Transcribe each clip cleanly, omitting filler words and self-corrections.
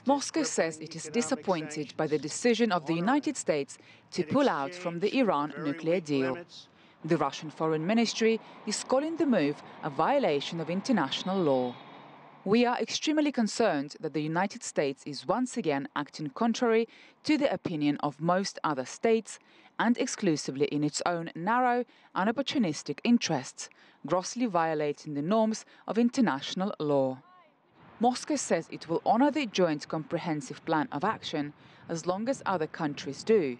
Moscow says it is disappointed by the decision of the United States to pull out from the Iran nuclear deal. The Russian Foreign Ministry is calling the move a violation of international law. We are extremely concerned that the United States is once again acting contrary to the opinion of most other states and exclusively in its own narrow and opportunistic interests, grossly violating the norms of international law. Moscow says it will honor the Joint Comprehensive Plan of Action as long as other countries do.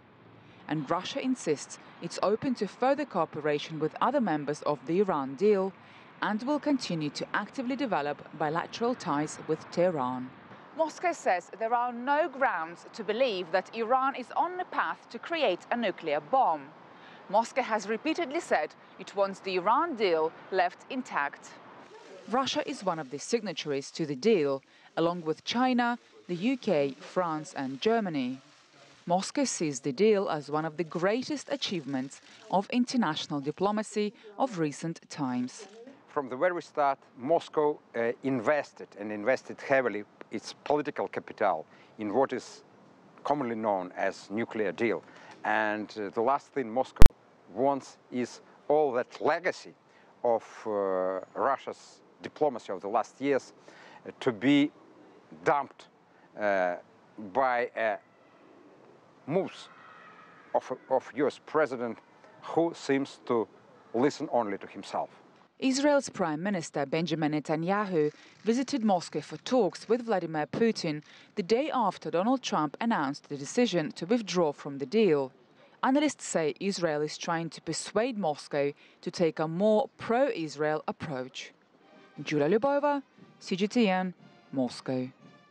And Russia insists it's open to further cooperation with other members of the Iran deal and will continue to actively develop bilateral ties with Tehran. Moscow says there are no grounds to believe that Iran is on the path to create a nuclear bomb. Moscow has repeatedly said it wants the Iran deal left intact. Russia is one of the signatories to the deal, along with China, the UK, France and Germany. Moscow sees the deal as one of the greatest achievements of international diplomacy of recent times. From the very start, Moscow invested heavily its political capital in what is commonly known as nuclear deal. And the last thing Moscow wants is all that legacy of Russia's diplomacy of the last years to be dumped by moves of US president who seems to listen only to himself. Israel's Prime Minister Benjamin Netanyahu visited Moscow for talks with Vladimir Putin the day after Donald Trump announced the decision to withdraw from the deal. Analysts say Israel is trying to persuade Moscow to take a more pro-Israel approach. Lyubova, CGTN, Moscow.